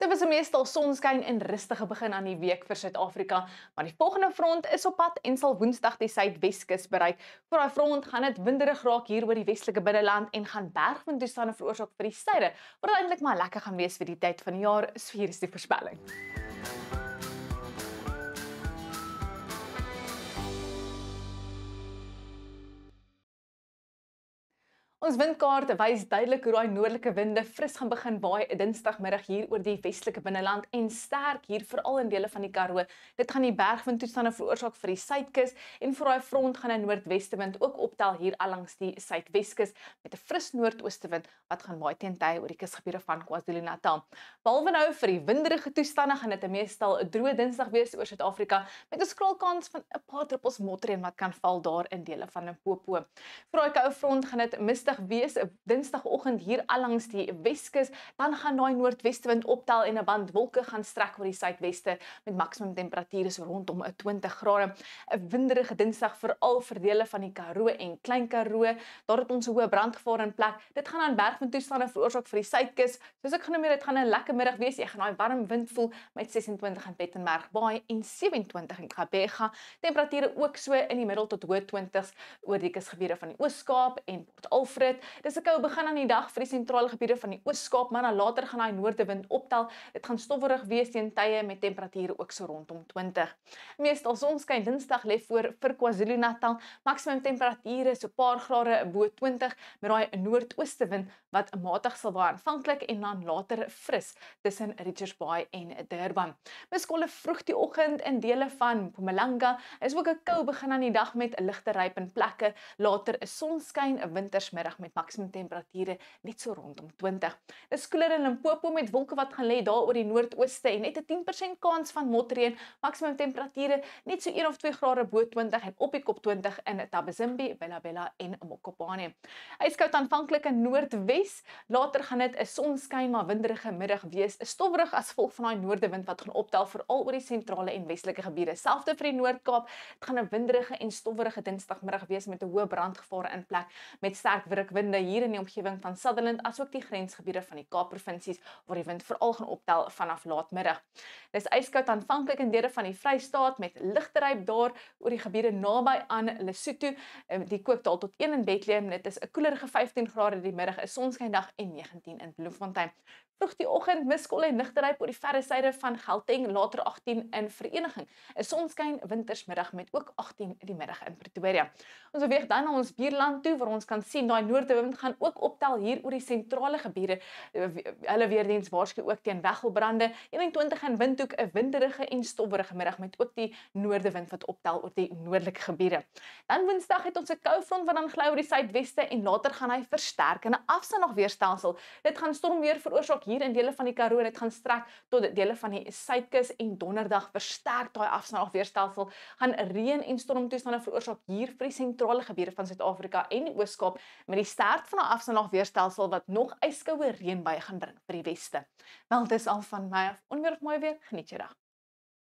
Dit was 'n meestal sonskyn en rustige begin aan die week vir Suid-Afrika, maar die volgende front is op pad en sal Woensdag die Suidweskus bereik. Vir daai front gaan dit winderig raak hier oor die Weselike binneland en gaan bergwindtoestande veroorsaak vir die suide, wat eintlik maar lekker gaan wees vir die tyd van die jaar, so hier is die voorspelling. Ons windkaart wys duidelik hoe daai noordelike winde fris gaan begin waai Dinsdagmiddag hier oor die Weselike binneland en sterk hier veral in dele van die Karoo. Dit gaan die bergwindtoestande veroorsaak vir die suidkus en vir daai front gaan 'n noordwestewind ook optel hier langs die suidweskus met 'n fris noordoostwind wat gaan waai teen tye oor die kusgebiede van KwaZulu-Natal. Behalwe nou vir die winderige toestande gaan dit 'n meestal 'n droë Dinsdag wees oor Suid-Afrika met 'n skraalkans van 'n paar druppels motreën wat kan val daar in dele van Limpopo. Vir daai koue front gaan dit mistig wees Dinsdagoggend hier langs die Weskus, dan gaan daai noordwestewind optel en 'n band wolke gaan strek oor die suidweste met maksimum temperature so rondom 20 grade. 'n Winderige Dinsdag veral vir dele van die Karoo en Klein Karoo. Daar het ons 'n hoë brandgevaar in plek. Dit gaan aan bergwindtoestande veroorsaak vir die suidkus. Soos ek genoem het, dit gaan 'n lekker middag wees. Jy gaan daai warm wind voel met 26 in Pietermaritzburg Bay en 27 in Gqeberha. Temperature ook so in die middel tot hoë 20s oor die kusgebiede van die Oos-Kaap en Port Alfred. Dis 'n koue begin aan die dag vir die sentrale gebiede van die Oos-Kaap, maar dan later gaan daai noordewind optel. Dit gaan stowwerig wees teen tye met temperature ook so rondom 20. Meestal sonskyn Dinsdag lê voor vir KwaZulu-Natal. Maksimum temperature so 'n paar grade bo 20 met daai noordoostewind wat matig sal waai aanvanklik en dan later fris tussen Richards Bay en Durban. Beskolle vroeg die oggend in dele van Mpumalanga is ook 'n koue begin aan die dag met 'n ligte ryp in plekke. Later 'n sonskyn, 'n wintersmiddag met maksimum temperature net so rondom 20. Dis koeler in Limpopo met wolke wat gaan lê daar oor die noordooste en net 'n 10% kans van motreën. Maksimum temperature net so 1 of 2 grade bo 20 en op die kop 20 in Thabazimbi, Bela en Mokopane. Yskoud aanvanklik in noordwes, later gaan dit 'n sonskyn maar winderige middag wees. 'n Stowwerig as gevolg van daai noordewind wat gaan optel veral oor die sentrale en westelike gebiede. Selfde vir die Noord-Kaap, dit gaan 'n winderige en stowwerige Dinsdagmiddag wees met 'n hoë brandgevaar in plek met sterk wikwinde hier in die omgewing van Sutherland asook die grensgebiede van die Kaapprovinsies waar die wind veral gaan optel vanaf laatmiddag. Dis yskoud aanvanklik in dele van die Vrystaat met ligte ryp daar oor die gebiede naby aan Lesotho, die Kookdal tot 1 in Bethlehem. Dit is 'n koelerige 15 grade die middag, 'n sonskyndag en 19 in Bloemfontein. Vroeg die oggend miskolle en ligte ryp oor die verre suide van Gauteng, later 18 in Vereniging. 'n Sonskyn wintersmiddag met ook 18 die middag in Pretoria. Ons beweeg dan na ons buurland toe waar ons kan sien daai noordewind gaan ook optel hier oor die sentrale gebiede. Hulle weerdiens waarsku ook teen weggelbrande. 21 in Windhoek, 'n winderige en stowwerige middag met ook die noordewind wat optel oor die noordelike gebiede. Dan Woensdag het ons 'n koufront wat dan gly oor die suidweste en later gaan hy versterk in 'n afstandagweerstelsel. Dit gaan stormweer veroorsaak hier in dele van die Karoo en dit gaan strek tot dele van die suidkus en donderdag versterk daai afstandagweerstelsel. Gaan reën en stormtoestande veroorsaak hier vir die sentrale gebiede van Suid-Afrika en die Oos-Kaap met die stert van 'n afstandagweerstelsel wat nog yskoue reënbuie gaan bring vir die weste. Wel, dis al van my af. Onweer of mooi weer, geniet jou dag.